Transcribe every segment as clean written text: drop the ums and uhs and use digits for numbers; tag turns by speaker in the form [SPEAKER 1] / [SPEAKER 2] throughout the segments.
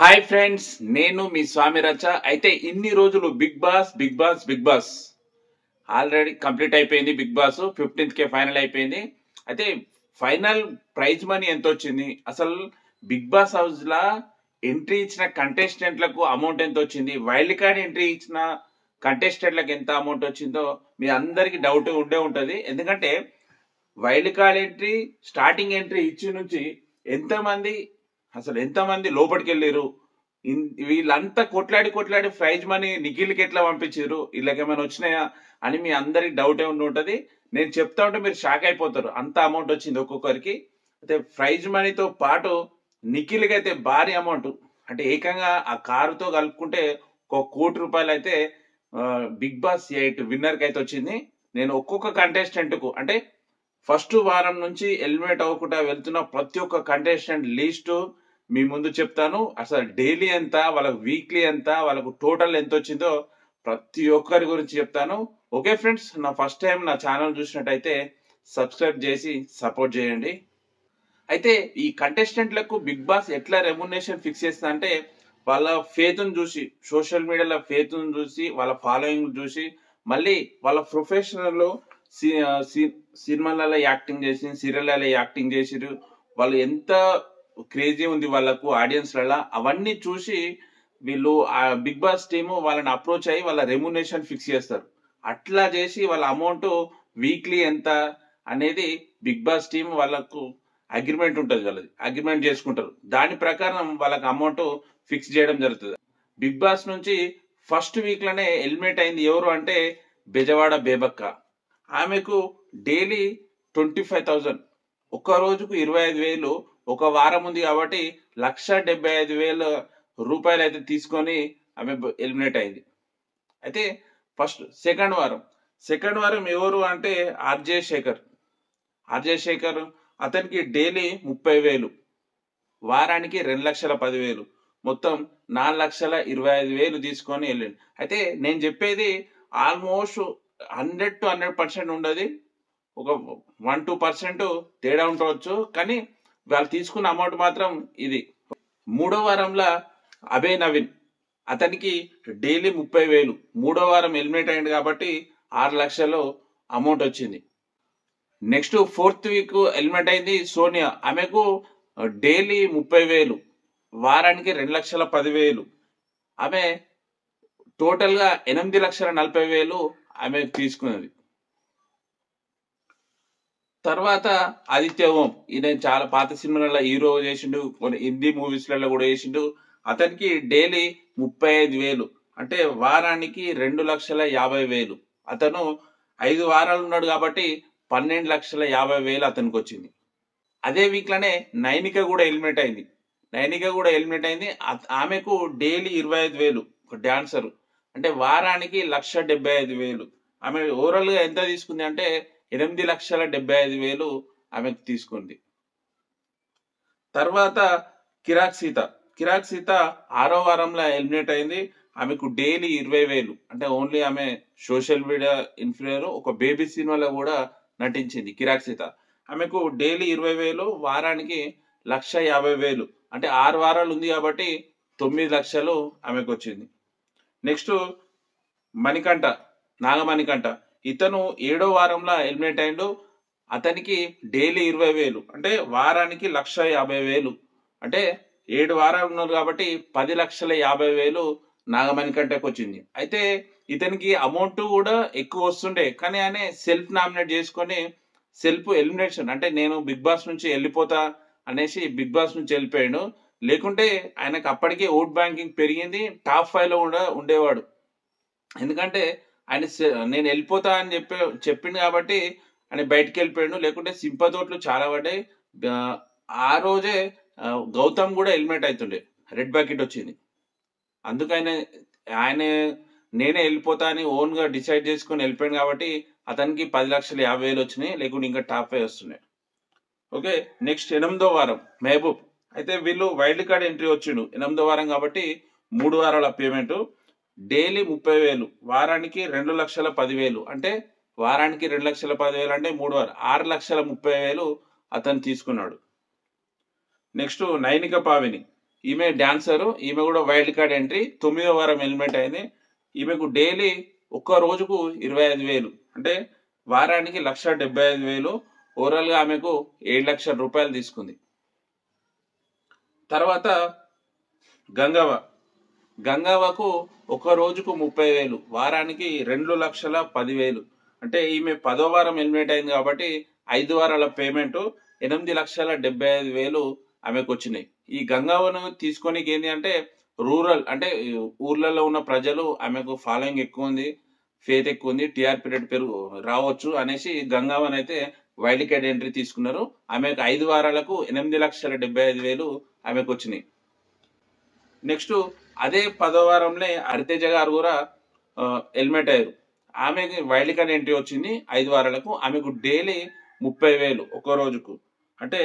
[SPEAKER 1] Hi friends, నేను మీ స్వామి రచ. అయితే ఇన్ని రోజులు బిగ్ బాస్ ఆల్రెడీ కంప్లీట్ అయిపోయింది. బిగ్ బాస్ 15th కే ఫైనల్ అయిపోయింది. అయితే ఫైనల్ ప్రైజ్ మనీ ఎంత వచ్చింది, అసలు బిగ్ బాస్ హౌస్ లా ఎంట్రీ ఇచ్చిన కంటెస్టెంట్లకు అమౌంట్ ఎంత వచ్చింది, వైల్డ్ కార్డ్ ఎంట్రీ ఇచ్చిన కంటెస్టెంట్లకు ఎంత అమౌంట్ వచ్చిందో మీ అందరికి డౌట్ ఉండే ఉంటది. ఎందుకంటే wild card entry, starting entry ఇచ్చి నుంచి ఎంతమంది ఎంతమంది లోపలికి వెళ్ళారు, వీళ్ళంతా కొట్లాడి ప్రైజ్ మనీ నిఖిల్కి ఎట్లా పంపించారు, వీళ్ళకి ఏమైనా వచ్చినాయా అని మీ అందరికి డౌట్ ఉండి ఉంటది. నేను చెప్తా ఉంటే మీరు షాక్ అయిపోతారు, అంత అమౌంట్ వచ్చింది ఒక్కొక్కరికి. అయితే ప్రైజ్ మనీతో పాటు నిఖిల్కి అయితే భారీ అమౌంట్, అంటే ఏకంగా ఆ కారుతో కలుపుకుంటే ₹1,00,00,000 అయితే బిగ్ బాస్ 8 విన్నర్ కి అయితే వచ్చింది. నేను ఒక్కొక్క కంటెస్టెంట్ కు, అంటే ఫస్ట్ వారం నుంచి ఎలిమినేట్ అవ్వకుండా వెళ్తున్న ప్రతి ఒక్క కంటెస్టెంట్ లిస్టు మీ ముందు చెప్తాను. అసలు డైలీ ఎంత, వాళ్ళకు వీక్లీ ఎంత, వాళ్ళకు టోటల్ ఎంత వచ్చిందో ప్రతి ఒక్కరి గురించి చెప్తాను. ఓకే ఫ్రెండ్స్, నా ఫస్ట్ టైం నా ఛానల్ చూసినట్టయితే సబ్స్క్రైబ్ చేసి సపోర్ట్ చేయండి. అయితే ఈ కంటెస్టెంట్లకు బిగ్ బాస్ ఎట్లా రెమ్యునరేషన్ ఫిక్స్ చేస్తా అంటే, వాళ్ళ ఫేత్ను చూసి, సోషల్ మీడియాలో ఫేత్ను చూసి, వాళ్ళ ఫాలోయింగ్ చూసి, మళ్ళీ వాళ్ళ ప్రొఫెషనల్ సినిమాలలో యాక్టింగ్ చేసి, సీరియల్లో యాక్టింగ్ చేసిరు, వాళ్ళు ఎంత క్రేజీ ఉంది వాళ్ళకు ఆడియన్స్లలో, అవన్నీ చూసి వీళ్ళు ఆ బిగ్ బాస్ టీము వాళ్ళని అప్రోచ్ అయ్యి వాళ్ళ రెమ్యునరేషన్ ఫిక్స్ చేస్తారు. అట్లా చేసి వాళ్ళ అమౌంట్ వీక్లీ ఎంత అనేది బిగ్ బాస్ టీం వాళ్ళకు అగ్రిమెంట్ ఉంటుంది, వాళ్ళది అగ్రిమెంట్ చేసుకుంటారు. దాని ప్రకారం వాళ్ళకి అమౌంట్ ఫిక్స్ చేయడం జరుగుతుంది. బిగ్ బాస్ నుంచి ఫస్ట్ వీక్ లోనే ఎలిమినేట్ అయింది ఎవరు అంటే బెజవాడ బేబక్క. ఆమెకు డైలీ 25,000, ఒక్క రోజుకు 25,000, ఒక వారం ఉంది కాబట్టి ₹1,75,000 అయితే తీసుకొని ఆమె ఎలిమినేట్ అయింది. అయితే సెకండ్ వారం ఎవరు అంటే ఆర్జే శేఖర్. అతనికి డైలీ 30,000, వారానికి 2,10,000, మొత్తం 4,25,000 తీసుకొని వెళ్ళింది. అయితే నేను చెప్పేది ఆల్మోస్ట్ 100 to 100% ఉండదు, ఒక 1-2% తేడా ఉండవచ్చు, కానీ వాళ్ళు తీసుకున్న అమౌంట్ మాత్రం ఇది. మూడో వారంలో అభయ్ నవీన్, అతనికి డైలీ 30,000, మూడో వారం ఎలిమినేట్ అయింది కాబట్టి 6 లక్షలు అమౌంట్ వచ్చింది. నెక్స్ట్ ఫోర్త్ వీక్ ఎలిమినేట్ అయింది సోనియా, ఆమెకు డైలీ 30,000, వారానికి 2,10,000, ఆమె టోటల్ గా 8,40,000 ఆమె తీసుకున్నది. తర్వాత ఆదిత్య ఓం, ఈయన చాలా పాత సినిమాలలో హీరో చేసిండు, కొన్ని హిందీ మూవీస్లలో కూడా చేసిండు. అతనికి డైలీ 35,000, అంటే వారానికి 2,50,000. అతను 5 వారాలు ఉన్నాడు కాబట్టి 12,50,000 అతనికి వచ్చింది. అదే వీక్ లోనే నైనిక కూడా ఎలిమినేట్ అయింది. ఆమెకు డైలీ 25,000, ఒక డాన్సర్, అంటే వారానికి 1,75,000. ఆమె ఓవరాల్ గా ఎంత తీసుకుంది అంటే 8,75,000 ఆమెకు తీసుకుంది. తర్వాత కిరాక్ సీత 6వ వారంలో ఎలిమినేట్ అయింది. ఆమెకు డైలీ 20,000, అంటే ఓన్లీ ఆమె సోషల్ మీడియా ఇన్ఫ్లుయెన్సర్, ఒక బేబీ సినిమాలో కూడా నటించింది కిరాక్ సీత. ఆమెకు డైలీ 20,000, వారానికి 1,50,000, అంటే 6 వారాలు ఉంది కాబట్టి 9 లక్షలు ఆమెకు వచ్చింది. నెక్స్ట్ నాగమణికంఠ, ఇతను 7వ వారంలో ఎలిమినేట్ అయిండు. అతనికి డైలీ 20,000, అంటే వారానికి 1,50,000, అంటే 7 వారాలు ఉన్నారు కాబట్టి 10,50,000 నాగమణికంఠకు వచ్చింది. అయితే ఇతనికి అమౌంట్ కూడా ఎక్కువ వస్తుండే, కానీ ఆయన సెల్ఫ్ నామినేట్ చేసుకొని సెల్ఫ్ ఎలిమినేషన్, అంటే నేను బిగ్ బాస్ నుంచి వెళ్ళిపోతా అనేసి బిగ్ బాస్ నుంచి వెళ్ళిపోయాడు. లేకుంటే ఆయనకు అప్పటికే ఓట్ బ్యాంకింగ్ పెరిగింది, టాప్ 5 లో కూడా ఉండేవాడు. ఎందుకంటే ఆయన నేను వెళ్ళిపోతా అని చెప్పిండు కాబట్టి ఆయన బయటికి వెళ్ళిపోయాడు, లేకుంటే సింపతోట్లు చాలా పడ్డాయి. ఆ రోజే గౌతమ్ కూడా ఎలిమినేట్ అవుతుండే, రెడ్ బకెట్ వచ్చింది. అందుకని ఆయన నేనే వెళ్ళిపోతా అని ఓన్ గా డిసైడ్ చేసుకుని వెళ్ళిపోయాడు కాబట్టి అతనికి 10,50,000 వచ్చినాయి, లేకుంటే ఇంకా టాప్ 5 వస్తున్నాయి. ఓకే, నెక్స్ట్ 8వ వారం మహబూబ్. అయితే వీళ్ళు వైల్డ్ కార్డ్ ఎంట్రీ వచ్చిండు 8వ వారం కాబట్టి 3 వారాల పేమెంట్, డైలీ 30,000, వారానికి 2,10,000, అంటే వారానికి 2,10,000 అంటే 3 వారాలు 6,30,000 అతను తీసుకున్నాడు. నెక్స్ట్ నైనిక పావిని, ఈమె డాన్సర్, ఈమె కూడా వైల్డ్ కార్డ్ ఎంట్రీ 9వ వారం ఎలిమినేట్ అయింది. ఈమెకు డైలీ ఒక్క రోజుకు 25,000, అంటే వారానికి 1,75,000. ఓవరాల్ గా ఆమెకు 7 లక్షల రూపాయలు తీసుకుంది. తర్వాత గంగవ్వ. గంగవ్వకు ఒక రోజుకు 30,000, వారానికి 2,10,000. అంటే ఈమె 10వ వారం ఎలిమినేట్ అయింది కాబట్టి 5 వారాల పేమెంట్ 8,75,000 ఆమెకు వచ్చినాయి. ఈ గంగవ్వను తీసుకోనికి ఏంటి అంటే రూరల్, అంటే ఊర్లలో ఉన్న ప్రజలు ఆమెకు ఫాలోయింగ్ ఎక్కువ ఉంది, ఫేత్ ఎక్కువ ఉంది, టీఆర్పీ రేట్ రావచ్చు అనేసి గంగవ్వను అయితే వైల్డ్ కార్డ్ ఎంట్రీ తీసుకున్నారు. ఆమెకు 5 వారాలకు 8,75,000 ఆమెకు వచ్చినాయి. నెక్స్ట్ అదే 10వ వారంలో హరితేజ గారు కూడా ఎలిమినేట్ అయ్యారు. ఆమెకి వైల్డ్ కార్డ్ ఎంట్రీ వచ్చింది 5 వారాలకు. ఆమెకు డైలీ 30,000 ఒక రోజుకు, అంటే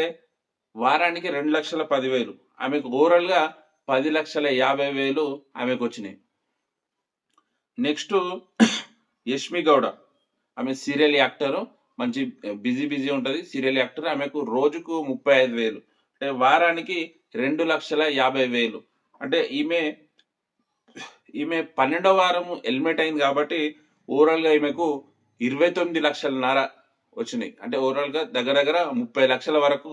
[SPEAKER 1] వారానికి 2,10,000. ఆమెకు ఓవరాల్ గా 10,50,000 ఆమెకు వచ్చినాయి. నెక్స్ట్ యష్మి గౌడ. ఆమె సీరియల్ యాక్టర్, మంచి బిజీ ఉంటుంది, సీరియల్ యాక్టర్. ఆమెకు రోజుకు 35,000, అంటే వారానికి 2,50,000. అంటే ఈమె 12వ వారం ఎలిమినేట్ అయింది కాబట్టి ఓవరాల్ గా ఈమెకు 29 లక్షలన్నర వచ్చినాయి. అంటే ఓవరాల్ గా దగ్గర దగ్గర 30 లక్షల వరకు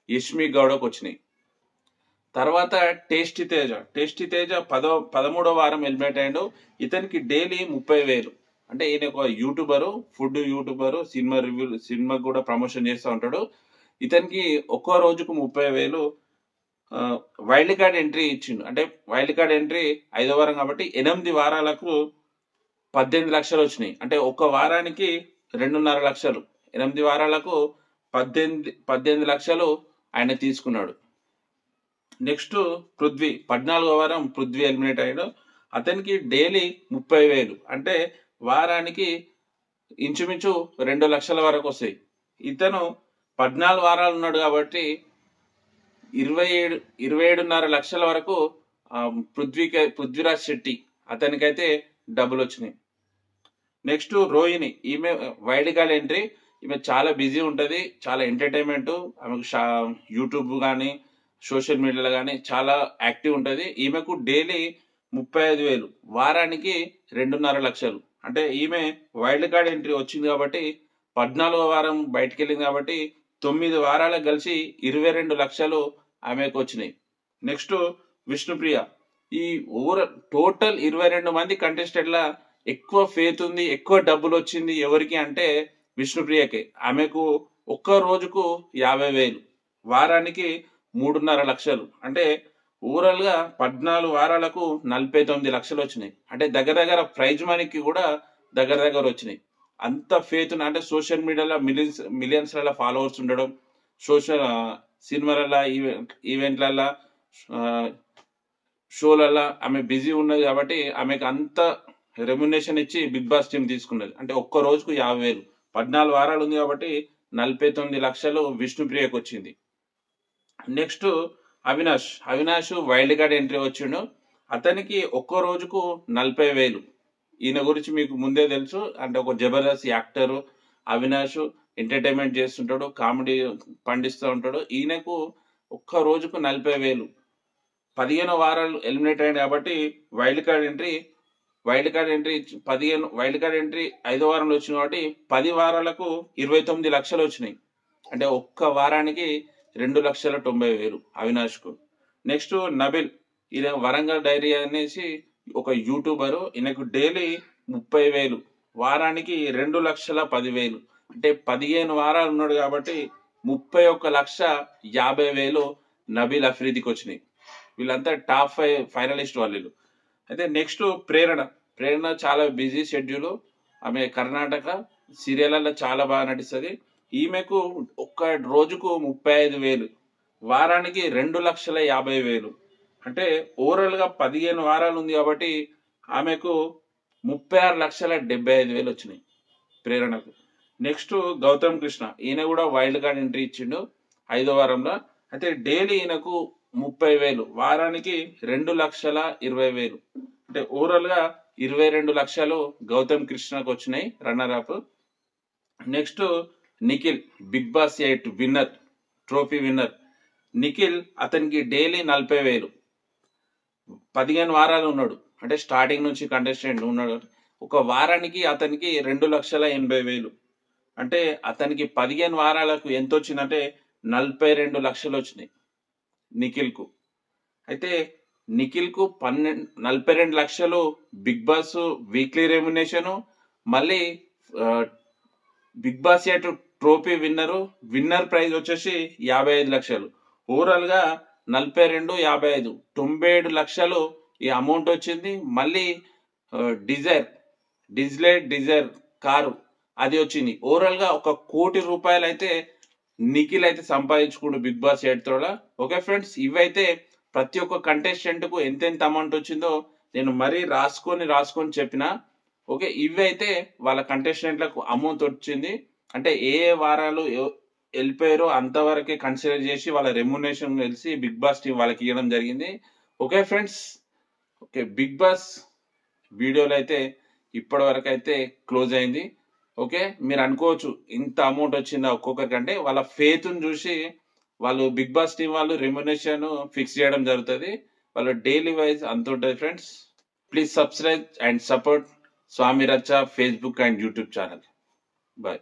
[SPEAKER 1] యష్మి గౌడకు వచ్చినాయి. తర్వాత టేస్టీ తేజ. 13వ వారం ఎలిమినేట్ అయ్యాడు. ఇతనికి డైలీ 30,000, అంటే ఈయన ఒక యూట్యూబరు, ఫుడ్ యూట్యూబరు, సినిమా కూడా ప్రమోషన్ చేస్తూ ఉంటాడు. ఇతనికి ఒక్కో రోజుకు 30,000 వైల్డ్ కార్డ్ ఎంట్రీ ఇచ్చిండు. అంటే వైల్డ్ కార్డ్ ఎంట్రీ 5వ వారం కాబట్టి 8 వారాలకు 18 లక్షలు వచ్చినాయి. అంటే ఒక్క వారానికి 2.5 లక్షలు, 8 వారాలకు 18 లక్షలు ఆయన తీసుకున్నాడు. నెక్స్ట్ పృథ్వీ. 14వ వారం పృథ్వీ ఎలిమినేట్ అయ్యాడు. అతనికి డైలీ 30,000, అంటే వారానికి ఇంచుమించు 2 లక్షల వరకు వస్తాయి. ఇతను 14 వారాలు ఉన్నాడు కాబట్టి 27.5 లక్షల వరకు పృథ్వీరాజ్ శెట్టి అతనికైతే డబ్బులు వచ్చినాయి. నెక్స్ట్ రోహిణి. ఈమె వైల్డ్ కార్డ్ ఎంట్రీ. ఈమె చాలా బిజీ ఉంటుంది, చాలా ఎంటర్టైన్మెంట్. ఆమెకు యూట్యూబ్ కానీ సోషల్ మీడియాలో కానీ చాలా యాక్టివ్ ఉంటుంది. ఈమెకు డైలీ 35,000, వారానికి 2.5 లక్షలు. అంటే ఈమె వైల్డ్ కార్డ్ ఎంట్రీ వచ్చింది కాబట్టి 14వ వారం బయటకు వెళ్ళింది కాబట్టి 9 వారాలకు కలిసి 22 లక్షలు ఆమెకు వచ్చినాయి. నెక్స్ట్ విష్ణుప్రియ. ఈ టోటల్ 22 మంది కంటెస్టెంట్ల ఎక్కువ ఫేత్ ఉంది, ఎక్కువ డబ్బులు వచ్చింది ఎవరికి అంటే విష్ణుప్రియకే. ఆమెకు ఒక్క రోజుకు 50,000, వారానికి 3.5 లక్షలు. అంటే ఓవరాల్ గా 14 వారాలకు 49 లక్షలు వచ్చినాయి. అంటే దగ్గర దగ్గర ప్రైజ్ మనీకి కూడా దగ్గర దగ్గర వచ్చినాయి. అంత ఫేత్, అంటే సోషల్ మీడియాలో మిలియన్స్ ఫాలోవర్స్ ఉండడం, సోషల్ సినిమాలలో, ఈవెంట్లలో, షోలలో ఆమె బిజీ ఉన్నది కాబట్టి ఆమెకు అంత రెమ్యునేషన్ ఇచ్చి బిగ్ బాస్ టీం తీసుకున్నది. అంటే ఒక్క రోజుకు 50,000, 14 వారాలు ఉంది కాబట్టి 49 లక్షలు విష్ణుప్రియకు వచ్చింది. Next Avinash wild card entry వచ్చిండు. అతనికి ఒక్క రోజుకు 40,000. ఈయన గురించి మీకు ముందే తెలుసు, అంటే ఒక జబర్దస్త్ యాక్టర్. అవినాష్ ఎంటర్టైన్మెంట్ చేస్తుంటాడు, కామెడీ పండిస్తూ ఉంటాడు. ఈయనకు ఒక్క రోజుకు 40,000. 15 వారాలు ఎలిమినేట్ అయ్యాడు కాబట్టి వైల్డ్ కార్డ్ ఎంట్రీ 5వ వారంలో వచ్చింది కాబట్టి 10 వారాలకు 29 లక్షలు వచ్చినాయి. అంటే ఒక్క వారానికి 2,90,000 అవినాష్కు. నెక్స్ట్ నబిల్. ఈయన వరంగల్ డైరీ అనేసి ఒక యూట్యూబరు. ఈయనకు డైలీ 30,000, వారానికి 2,10,000. అంటే 15 వారాలు ఉన్నాడు కాబట్టి 31,50,000 నబీల్ అఫ్రీదికి వచ్చినాయి. వీళ్ళంతా టాప్ 5 ఫైనలిస్ట్ వాళ్ళు. అయితే నెక్స్ట్ ప్రేరణ చాలా బిజీ షెడ్యూల్. ఆమె కర్ణాటక సీరియల్లో చాలా బాగా నటిస్తుంది. ఈమెకు ఒక్క రోజుకు 35,000, వారానికి 2,50,000. అంటే ఓవరాల్ గా 15 వారాలు ఉంది కాబట్టి ఆమెకు 36,75,000 వచ్చినాయి ప్రేరణకు. నెక్స్ట్ గౌతమ్ కృష్ణ. ఈయన కూడా వైల్డ్ కార్డ్ ఎంట్రీ ఇచ్చిండు 5వ వారంలో. అయితే డైలీ ఈయనకు 30,000, వారానికి 2,20,000. అంటే ఓవరాల్ గా 22 లక్షలు గౌతమ్ కృష్ణకు వచ్చినాయి, runner up. Next Nikhil. Big Boss 8 winner, trophy winner Nikhil. అతనికి డైలీ 40,000, 15 వారాలు ఉన్నాడు, అంటే స్టార్టింగ్ నుంచి కంటెస్టెంట్ ఉన్నాడు. ఒక వారానికి అతనికి 2,80,000. అంటే అతనికి 15 వారాలకు ఎంత వచ్చిందంటే 42 లక్షలు వచ్చినాయి నిఖిల్కు. అయితే నిఖిల్కు 42 లక్షలు బిగ్ బాస్ వీక్లీ రెమ్యునేషన్, మళ్ళీ Big Boss eight trophy winner prize వచ్చేసి 55 లక్షలు. ఓవరాల్ గా 42, 55, 97 లక్షలు ఈ అమౌంట్ వచ్చింది. మళ్ళీ డిజైర్ కారు అది వచ్చింది. ఓవరాల్ గా 1 కోటి రూపాయలు అయితే నిఖిల్ అయితే సంపాదించుకుంటూ బిగ్ బాస్ ఎయిట్ ద్వారా. ఓకే ఫ్రెండ్స్, ఇవైతే ప్రతి ఒక్క కంటెస్టెంట్ కు ఎంతెంత అమౌంట్ వచ్చిందో నేను మరీ రాసుకొని చెప్పిన. ఓకే, ఇవి అయితే వాళ్ళ కంటెస్టెంట్లకు అమౌంట్ వచ్చింది. అంటే ఏ వారాలు వెళ్ళిపోయారో అంతవరకే కన్సిడర్ చేసి వాళ్ళ రెమ్యునేషన్ తెలిసి బిగ్ బాస్ టీం వాళ్ళకి ఇవ్వడం జరిగింది. Okay friends, okay, Big Boss వీడియోలో అయితే ఇప్పటి వరకు అయితే క్లోజ్ అయింది. ఓకే, మీరు అనుకోవచ్చు ఇంత అమౌంట్ వచ్చిందా ఒక్కొక్కరికంటే, వాళ్ళ ఫేత్ని చూసి వాళ్ళు బిగ్ బాస్ టీం వాళ్ళు రెమ్యునేషన్ ఫిక్స్ చేయడం జరుగుతుంది. వాళ్ళ డైలీ వైజ్ అంత ఉంటుంది friends. Please subscribe and support Swamy Racha Facebook and YouTube channel. Bye.